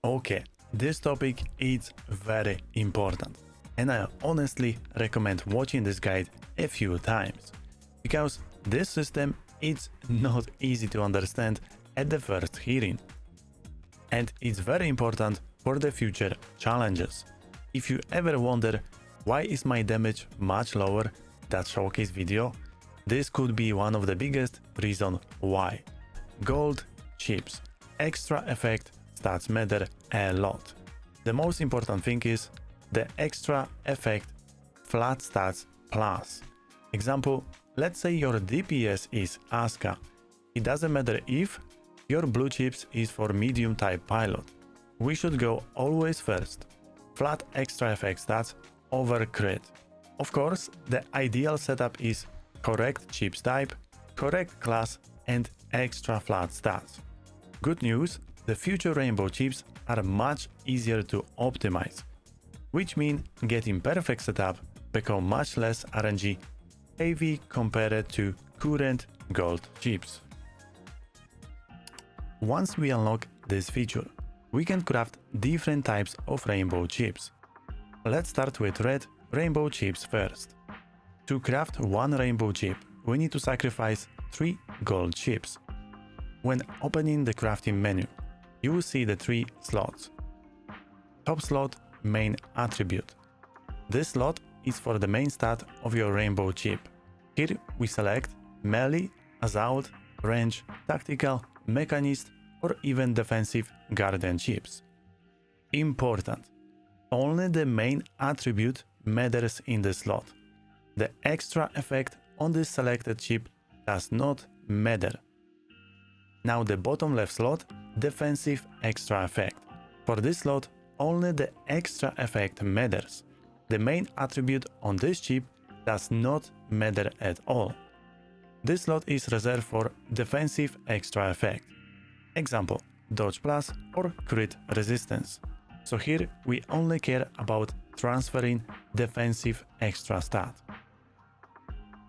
Okay, this topic is very important, and I honestly recommend watching this guide a few times, because this system is not easy to understand at the first hearing, and it's very important for the future challenges. If you ever wonder why is my damage much lower than showcase video, this could be one of the biggest reasons why. Gold chips, extra effect stats matter a lot. The most important thing is the extra effect flat stats plus. Example, let's say your DPS is ASCA. It doesn't matter if your blue chips is for medium type pilot. We should go always first. Flat extra effect stats over crit. Of course, the ideal setup is correct chips type, correct class and extra flat stats. Good news, the future rainbow chips are much easier to optimize, which means getting perfect setup become much less RNG heavy compared to current gold chips. Once we unlock this feature, we can craft different types of rainbow chips. Let's start with red rainbow chips first. To craft one rainbow chip, we need to sacrifice 3 gold chips. When opening the crafting menu, you will see the 3 slots. Top slot, main attribute. This slot is for the main stat of your rainbow chip. Here we select melee, assault, range, tactical, mechanist, or even defensive guardian chips. Important. Only the main attribute matters in the slot. The extra effect on this selected chip does not matter. Now the bottom left slot, defensive extra effect. For this slot, only the extra effect matters. The main attribute on this chip does not matter at all. This slot is reserved for defensive extra effect. Example, dodge plus or crit resistance. So here we only care about transferring defensive extra stat.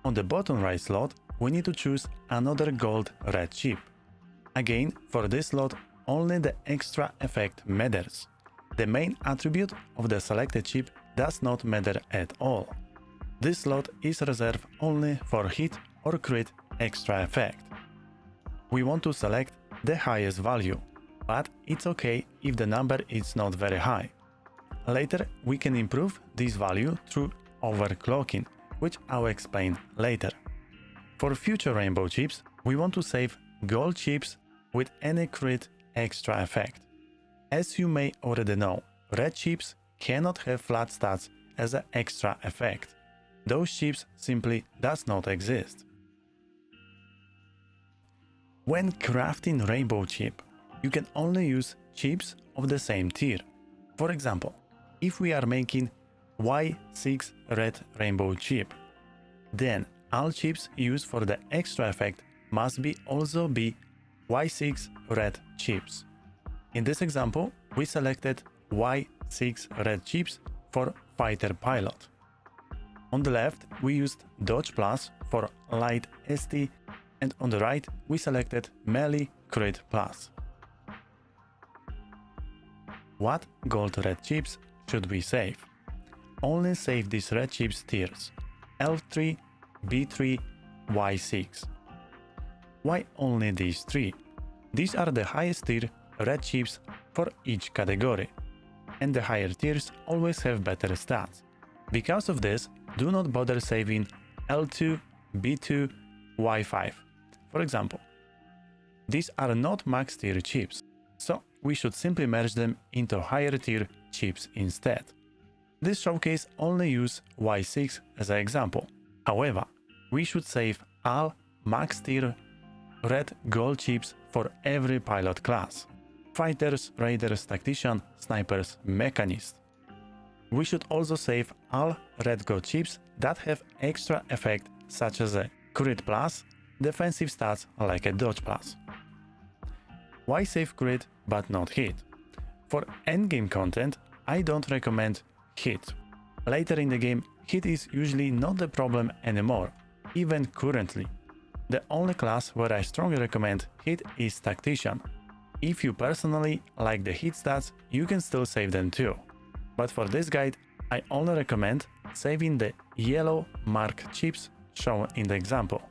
On the bottom right slot, we need to choose another gold red chip. Again, for this slot, only the extra effect matters. The main attribute of the selected chip does not matter at all. This slot is reserved only for hit or crit extra effect. We want to select the highest value, but it's okay if the number is not very high. Later, we can improve this value through overclocking, which I'll explain later. For future rainbow chips, we want to save gold chips with any crit extra effect. As you may already know, red chips cannot have flat stats as an extra effect. Those chips simply does not exist. When crafting rainbow chip, you can only use chips of the same tier. For example, if we are making Y6 red rainbow chip, then all chips used for the extra effect must also be Y6 red chips. In this example, we selected Y6 red chips for fighter pilot. On the left, we used dodge plus for light ST, and on the right, we selected melee crit plus. What gold red chips should we save? Only save these red chips tiers L3, B3, Y6. Why only these 3? These are the highest tier red chips for each category, and the higher tiers always have better stats. Because of this, do not bother saving L2, B2, Y5. For example, these are not max tier chips, so we should simply merge them into higher tier chips instead. This showcase only use Y6 as an example. However, we should save all max tier red gold chips for every pilot class: fighters, raiders, tactician, snipers, mechanist. We should also save all red gold chips that have extra effect such as a crit plus, defensive stats like a dodge plus. Why save crit but not hit? For endgame content, I don't recommend hit. Later in the game, hit is usually not the problem anymore, even currently. The only class where I strongly recommend hit is tactician. If you personally like the hit stats, you can still save them too. But for this guide, I only recommend saving the yellow marked chips shown in the example.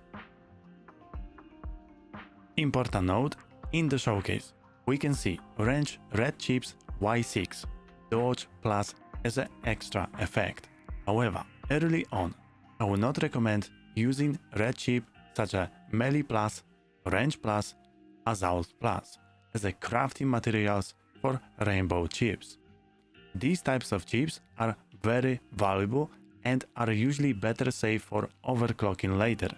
Important note, in the showcase, we can see range red chips Y6, dodge plus as an extra effect. However, early on, I would not recommend using red chip such as melee plus, range plus, assault plus as a crafting materials for rainbow chips. These types of chips are very valuable and are usually better saved for overclocking later.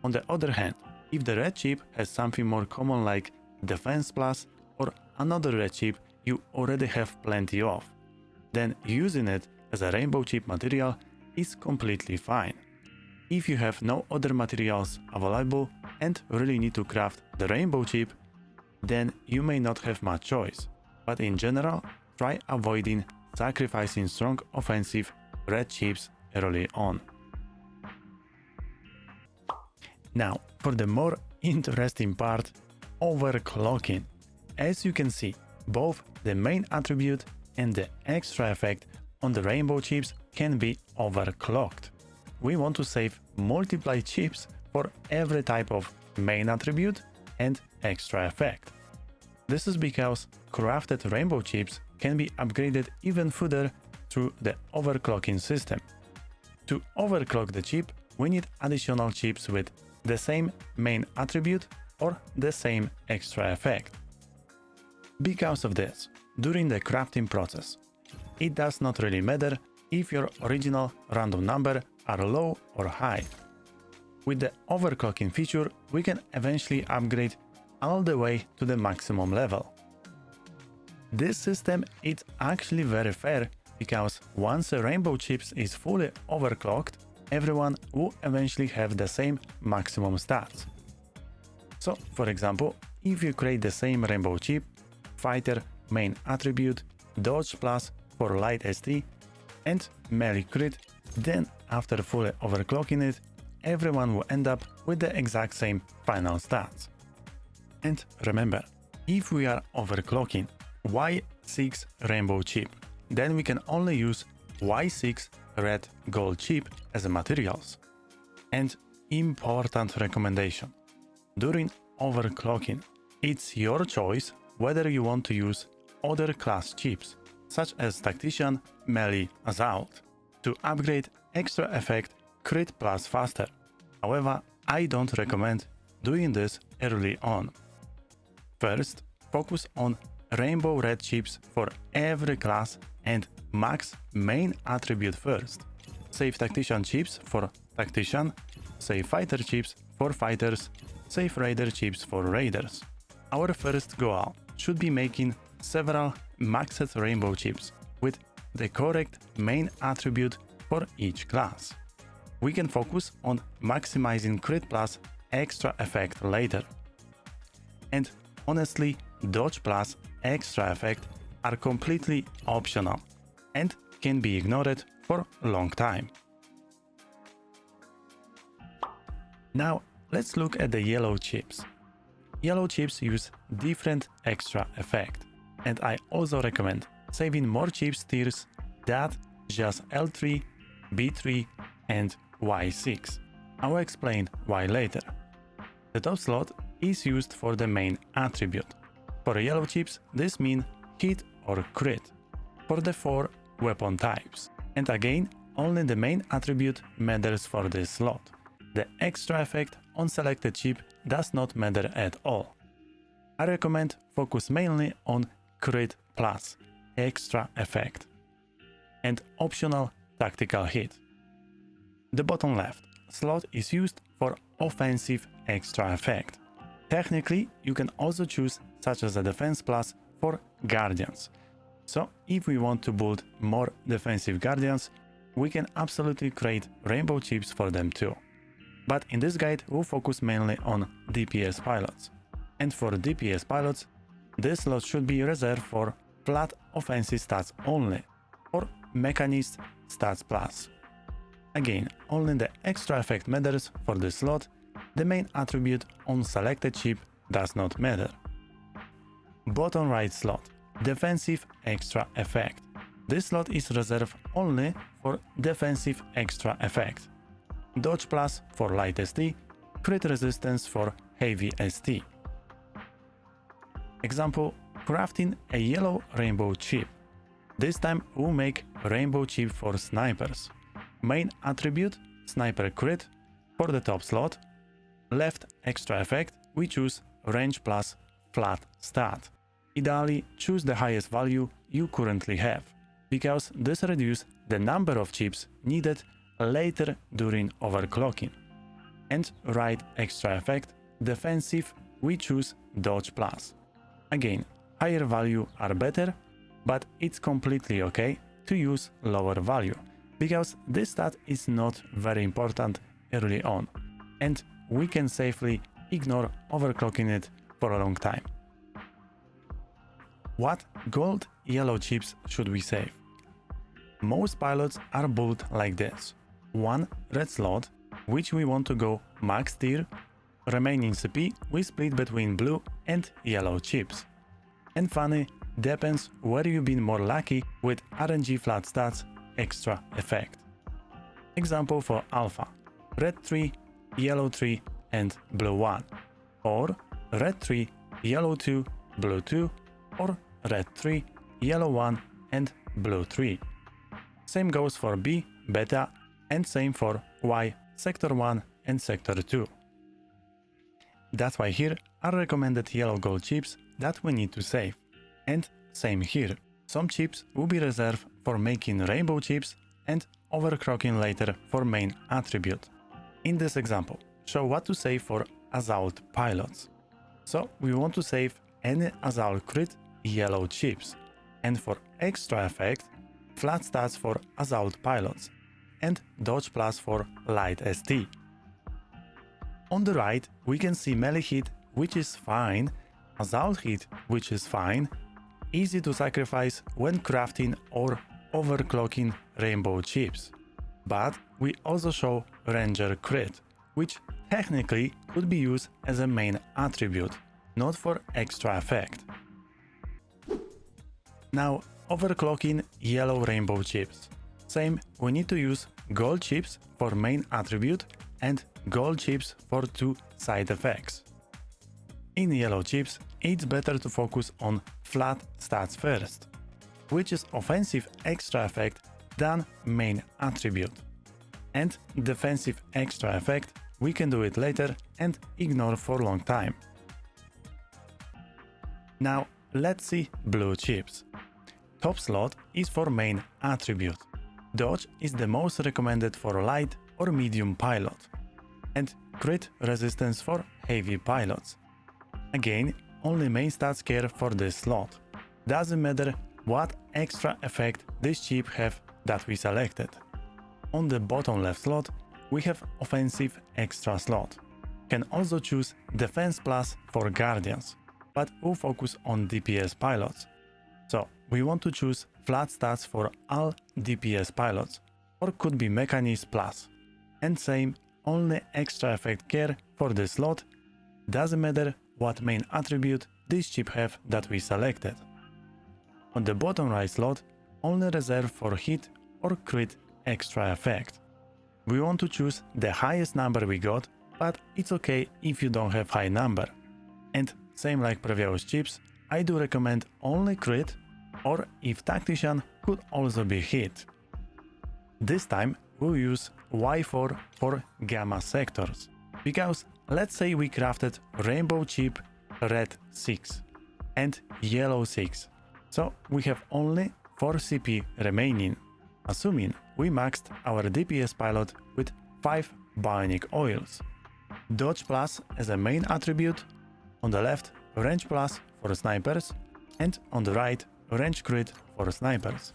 On the other hand, if the red chip has something more common like defense plus or another red chip you already have plenty of, then using it as a rainbow chip material is completely fine. If you have no other materials available and really need to craft the rainbow chip, then you may not have much choice, but in general, try avoiding sacrificing strong offensive red chips early on. Now, for the more interesting part, overclocking. As you can see, both the main attribute and the extra effect on the rainbow chips can be overclocked. We want to save multiply chips for every type of main attribute and extra effect. This is because crafted rainbow chips can be upgraded even further through the overclocking system. To overclock the chip, we need additional chips with the same main attribute or the same extra effect. Because of this, during the crafting process, it does not really matter if your original random number are low or high. With the overclocking feature, we can eventually upgrade all the way to the maximum level. This system is actually very fair because once a rainbow chips is fully overclocked, everyone will eventually have the same maximum stats. So, for example, if you create the same rainbow chip, fighter main attribute, dodge plus for light ST, and melee crit, then after fully overclocking it, everyone will end up with the exact same final stats. And remember, if we are overclocking Y6 rainbow chip, then we can only use Y6 red gold chip as a materials. And important recommendation, during overclocking, it's your choice whether you want to use other class chips, such as tactician, melee, assault, to upgrade extra effect crit plus faster. However, I don't recommend doing this early on. First, focus on rainbow red chips for every class and max main attribute first. Save tactician chips for tactician, save fighter chips for fighters, save raider chips for raiders. Our first goal should be making several maxed rainbow chips with the correct main attribute for each class. We can focus on maximizing crit plus extra effect later. And honestly, dodge plus extra effect are completely optional and can be ignored for a long time. Now let's look at the yellow chips. Yellow chips use different extra effect, and I also recommend saving more chips tiers than just L3, B3 and Y6. I will explain why later. The top slot is used for the main attribute. For yellow chips, this means hit or crit for the 4 weapon types. And again, only the main attribute matters for this slot. The extra effect on selected chip does not matter at all. I recommend focus mainly on crit plus extra effect and optional tactical hit. The bottom left slot is used for offensive extra effect. Technically, you can also choose such as a defense plus for guardians. So if we want to build more defensive guardians, we can absolutely create rainbow chips for them too. But in this guide, we'll focus mainly on DPS pilots. And for DPS pilots, this slot should be reserved for flat offensive stats only, or mechanist stats plus. Again, only the extra effect matters for this slot, the main attribute on selected chip does not matter. bottom right slot, defensive extra effect. This slot is reserved only for defensive extra effect. Dodge plus for light ST, crit resistance for heavy ST. Example, crafting a yellow rainbow chip. This time we'll make rainbow chip for snipers. Main attribute, sniper crit for the top slot. Left extra effect, we choose range plus flat stat. Ideally, choose the highest value you currently have, because this reduces the number of chips needed later during overclocking. And right extra effect, defensive, we choose dodge plus. Again, higher value are better, but it's completely okay to use lower value, because this stat is not very important early on, and we can safely ignore overclocking it for a long time. What gold yellow chips should we save? Most pilots are built like this. One red slot, which we want to go max tier. Remaining CP we split between blue and yellow chips. And funny, depends where you've been more lucky with RNG flat stats extra effect. Example for alpha: red 3, yellow 3 and blue 1, or red 3, yellow 2, blue 2, or red 3, yellow 1 and blue 3. Same goes for B, beta, and same for Y, sector 1 and sector 2. That's why here are recommended yellow gold chips that we need to save. And same here, some chips will be reserved for making rainbow chips and overclocking later for main attribute. In this example, show what to save for assault pilots. So we want to save any assault crit yellow chips, and for extra effect, flat stats for assault pilots, and dodge plus for light ST. On the right, we can see melee hit, which is fine, assault hit, which is fine, easy to sacrifice when crafting or overclocking rainbow chips. But we also show ranger crit, which technically could be used as a main attribute, not for extra effect. Now, overclocking yellow rainbow chips. Same, we need to use gold chips for main attribute and gold chips for two side effects. In yellow chips, it's better to focus on flat stats first, which is offensive extra effect than main attribute. And defensive extra effect, we can do it later and ignore for a long time. Now, let's see blue chips. Top slot is for main attribute. Dodge is the most recommended for light or medium pilot, and crit resistance for heavy pilots. Again, only main stats care for this slot. Doesn't matter what extra effect this chip have that we selected. On the bottom left slot, we have offensive extra slot. Can also choose defense plus for guardians, but we'll focus on DPS pilots. So we want to choose flat stats for all DPS pilots, or could be Mechanics plus. And same, only extra effect care for this slot. Doesn't matter what main attribute this chip have that we selected. On the bottom right slot, only reserved for hit or crit extra effect. We want to choose the highest number we got, but it's okay if you don't have high number. And same like previous chips, I do recommend only crit, or if tactician could also be hit. This time we'll use Y4 for gamma sectors, because let's say we crafted rainbow chip red 6 and yellow 6, so we have only 4 CP remaining, assuming we maxed our DPS pilot with 5 bionic oils. Dodge plus as a main attribute, on the left range plus for snipers, and on the right range crit for snipers.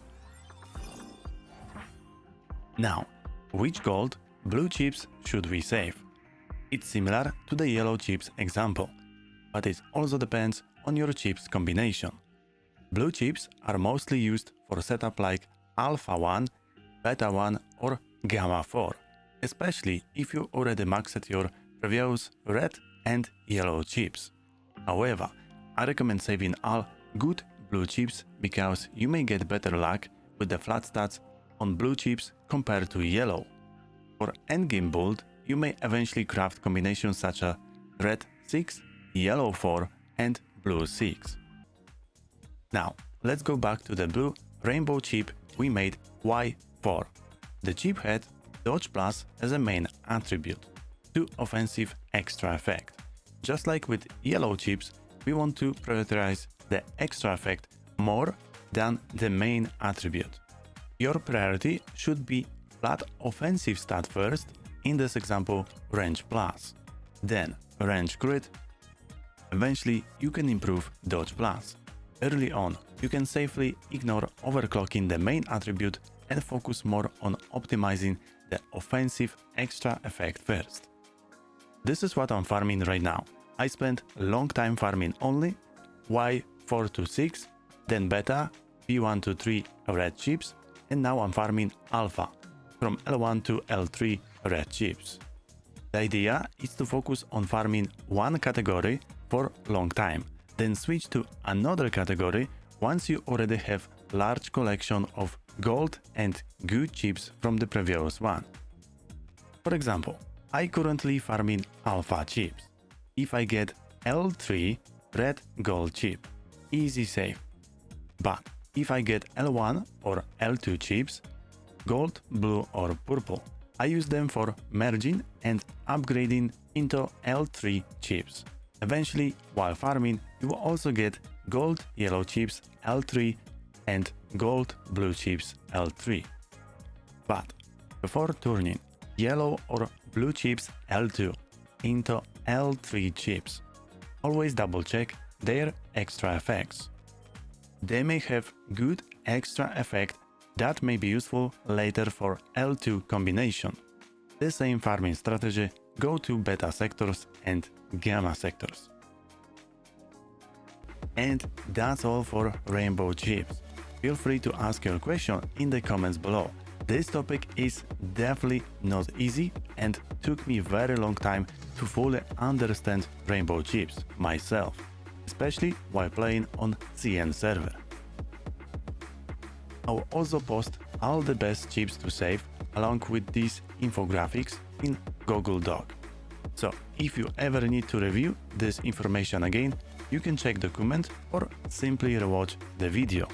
Now, which gold blue chips should we save? It's similar to the yellow chips example, but it also depends on your chips combination. Blue chips are mostly used for setup like Alpha 1, Beta 1 or Gamma 4, especially if you already maxed your previous red and yellow chips. However, I recommend saving all good blue chips because you may get better luck with the flat stats on blue chips compared to yellow. For endgame build, you may eventually craft combinations such as red 6, yellow 4 and blue 6. Now, let's go back to the blue rainbow chip we made Y4. The chip had Dodge Plus as a main attribute, to offensive extra effect. Just like with yellow chips, we want to prioritize the extra effect more than the main attribute. Your priority should be flat offensive stat first, in this example range plus, then range crit. Eventually you can improve dodge plus. Early on, you can safely ignore overclocking the main attribute and focus more on optimizing the offensive extra effect first. This is what I'm farming right now. I spent a long time farming only Y4 to 6, then beta, B1 to 3 red chips, and now I'm farming alpha, from L1 to L3 red chips. The idea is to focus on farming one category for a long time, then switch to another category once you already have large collection of gold and good chips from the previous one. For example, I currently farming alpha chips. If I get L3 red gold chip, easy save. But if I get L1 or L2 chips, gold, blue or purple, I use them for merging and upgrading into L3 chips. Eventually, while farming, you will also get gold yellow chips L3 and gold blue chips L3. But before turning yellow or blue chips L2 into L3 chips, always double check their extra effects. They may have good extra effect that may be useful later for L2 combination. The same farming strategy go to beta sectors and gamma sectors. And that's all for rainbow chips. Feel free to ask your question in the comments below. This topic is definitely not easy and took me very long time to fully understand rainbow chips myself, especially while playing on CN server. I'll also post all the best chips to save along with these infographics in Google Doc. So if you ever need to review this information again, you can check the comment or simply rewatch the video.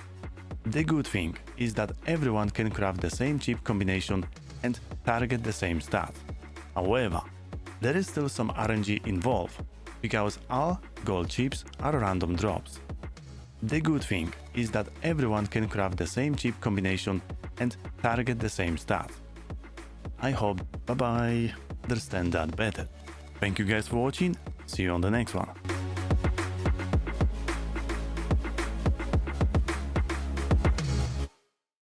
The good thing is that everyone can craft the same chip combination and target the same stat. However, there is still some RNG involved, because all gold chips are random drops. The good thing is that everyone can craft the same chip combination and target the same stat. I hope bye-bye understand that better. Thank you guys for watching, see you on the next one.